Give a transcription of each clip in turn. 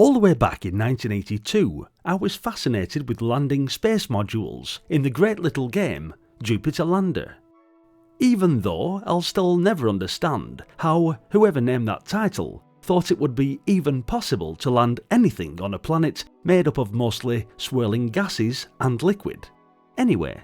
All the way back in 1982, I was fascinated with landing space modules in the great little game Jupiter Lander. Even though I'll still never understand how whoever named that title thought it would be even possible to land anything on a planet made up of mostly swirling gases and liquid. Anyway,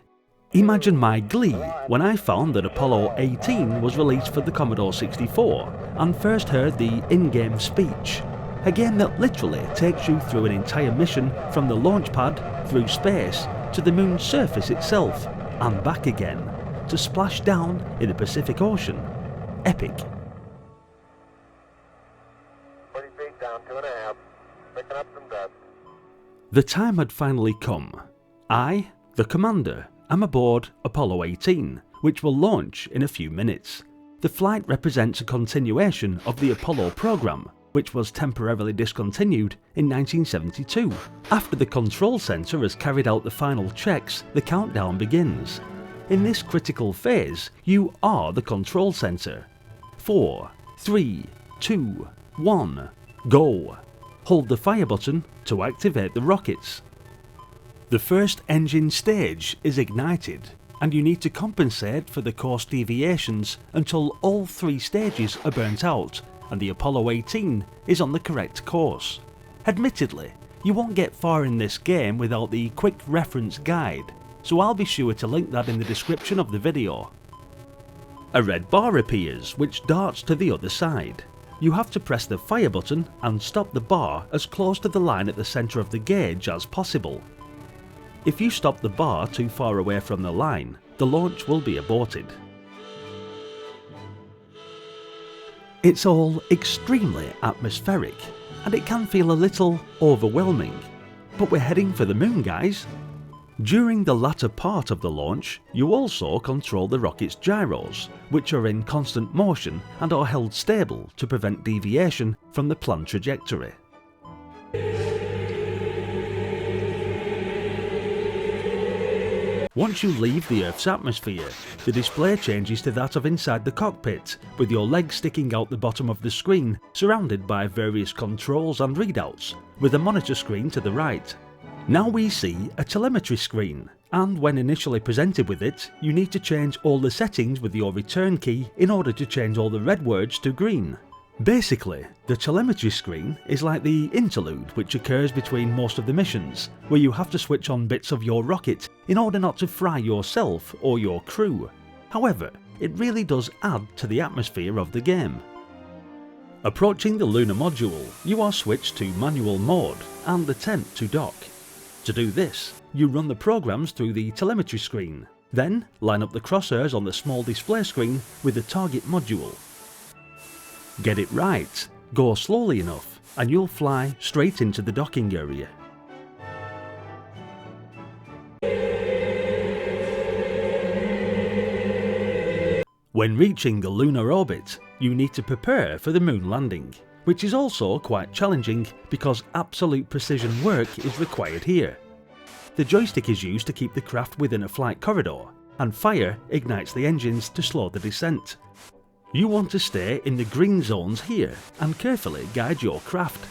imagine my glee when I found that Apollo 18 was released for the Commodore 64 and first heard the in-game speech. A game that literally takes you through an entire mission from the launch pad through space to the moon's surface itself and back again to splash down in the Pacific Ocean. Epic. Pretty big down 2.5. Picking up some dust. The time had finally come. I, the commander, am aboard Apollo 18, which will launch in a few minutes. The flight represents a continuation of the Apollo program, which was temporarily discontinued in 1972. After the control center has carried out the final checks, the countdown begins. In this critical phase, you are the control center. 4, 3, 2, 1, go. Hold the fire button to activate the rockets. The first engine stage is ignited, and you need to compensate for the course deviations until all 3 stages are burnt out and the Apollo 18 is on the correct course. Admittedly, you won't get far in this game without the quick reference guide, so I'll be sure to link that in the description of the video. A red bar appears which darts to the other side. You have to press the fire button and stop the bar as close to the line at the centre of the gauge as possible. If you stop the bar too far away from the line, the launch will be aborted. It's all extremely atmospheric, and it can feel a little overwhelming, but we're heading for the moon, guys. During the latter part of the launch, you also control the rocket's gyros, which are in constant motion and are held stable to prevent deviation from the planned trajectory. Once you leave the Earth's atmosphere, the display changes to that of inside the cockpit, with your legs sticking out the bottom of the screen, surrounded by various controls and readouts, with a monitor screen to the right. Now we see a telemetry screen, and when initially presented with it, you need to change all the settings with your return key in order to change all the red words to green. Basically, the telemetry screen is like the interlude which occurs between most of the missions, where you have to switch on bits of your rocket in order not to fry yourself or your crew. However, it really does add to the atmosphere of the game. Approaching the lunar module, you are switched to manual mode and attempt to dock. To do this, you run the programs through the telemetry screen, then line up the crosshairs on the small display screen with the target module. Get it right, go slowly enough, and you'll fly straight into the docking area. When reaching the lunar orbit, you need to prepare for the moon landing, which is also quite challenging because absolute precision work is required here. The joystick is used to keep the craft within a flight corridor, and fire ignites the engines to slow the descent. You want to stay in the green zones here and carefully guide your craft.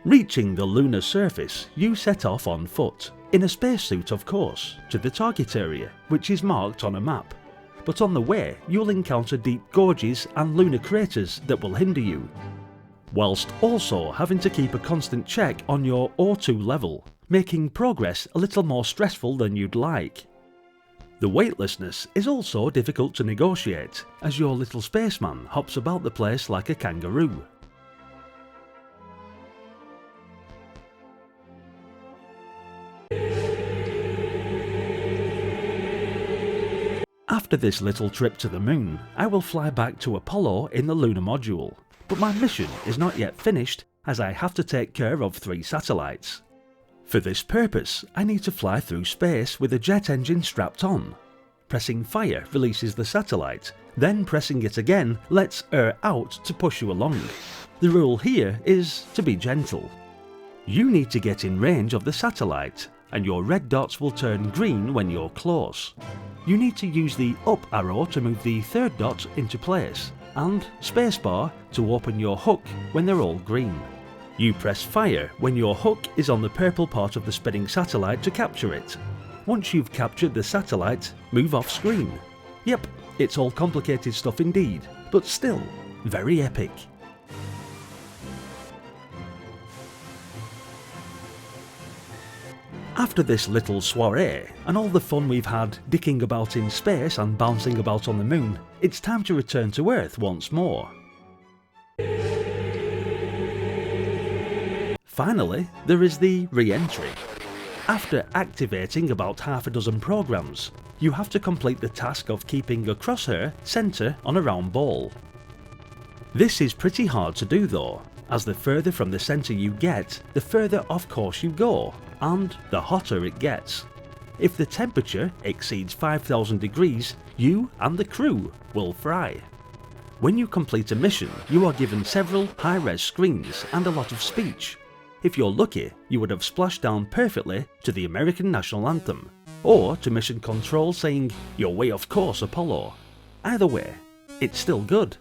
Reaching the lunar surface, you set off on foot, in a spacesuit of course, to the target area, which is marked on a map. But on the way, you'll encounter deep gorges and lunar craters that will hinder you, whilst also having to keep a constant check on your O2 level, making progress a little more stressful than you'd like. The weightlessness is also difficult to negotiate, as your little spaceman hops about the place like a kangaroo. After this little trip to the moon, I will fly back to Apollo in the lunar module, but my mission is not yet finished as I have to take care of 3 satellites. For this purpose, I need to fly through space with a jet engine strapped on. Pressing fire releases the satellite, then pressing it again lets air out to push you along. The rule here is to be gentle. You need to get in range of the satellite, and your red dots will turn green when you're close. You need to use the up arrow to move the third dot into place, and spacebar to open your hook when they're all green. You press fire when your hook is on the purple part of the spinning satellite to capture it. Once you've captured the satellite, move off screen. Yep, it's all complicated stuff indeed, but still, very epic. After this little soiree, and all the fun we've had dicking about in space and bouncing about on the moon, it's time to return to Earth once more. Finally, there is the re-entry. After activating about half a dozen programs, you have to complete the task of keeping a crosshair centre on a round ball. This is pretty hard to do though, as the further from the centre you get, the further off course you go, and the hotter it gets. If the temperature exceeds 5,000 degrees, you and the crew will fry. When you complete a mission, you are given several high-res screens and a lot of speech. If you're lucky, you would have splashed down perfectly to the American national anthem, or to mission control saying, "You're way off course, Apollo." Either way, it's still good.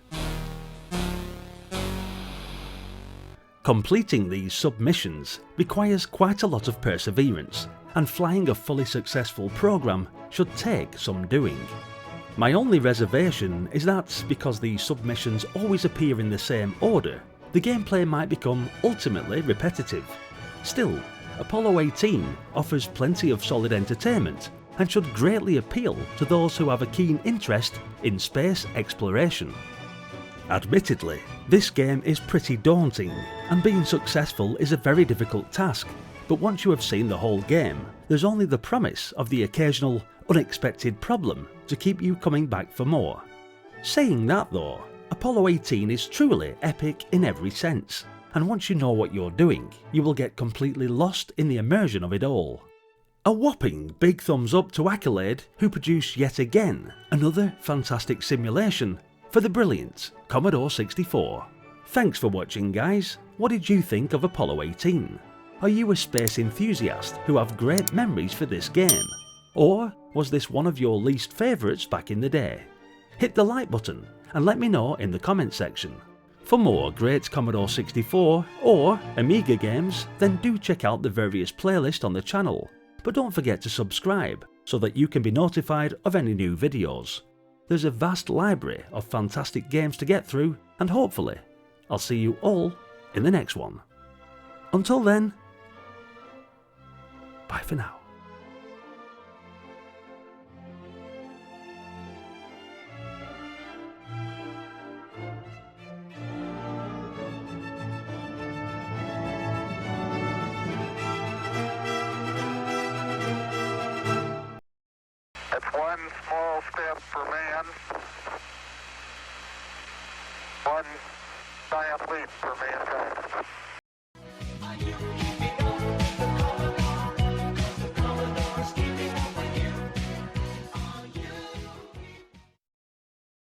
Completing these submissions requires quite a lot of perseverance, and flying a fully successful program should take some doing. My only reservation is that because these submissions always appear in the same order, the gameplay might become ultimately repetitive. Still, Apollo 18 offers plenty of solid entertainment and should greatly appeal to those who have a keen interest in space exploration. Admittedly, this game is pretty daunting, and being successful is a very difficult task, but once you have seen the whole game, there's only the promise of the occasional unexpected problem to keep you coming back for more. Saying that though, Apollo 18 is truly epic in every sense, and once you know what you're doing, you will get completely lost in the immersion of it all. A whopping big thumbs up to Accolade, who produced yet again another fantastic simulation for the brilliant Commodore 64. Thanks for watching guys, what did you think of Apollo 18? Are you a space enthusiast who have great memories for this game? Or was this one of your least favourites back in the day? Hit the like button and let me know in the comment section. For more great Commodore 64 or Amiga games, then do check out the various playlists on the channel, but don't forget to subscribe so that you can be notified of any new videos. There's a vast library of fantastic games to get through, and hopefully I'll see you all in the next one. Until then, bye for now. That's one small step for man, one giant leap for mankind.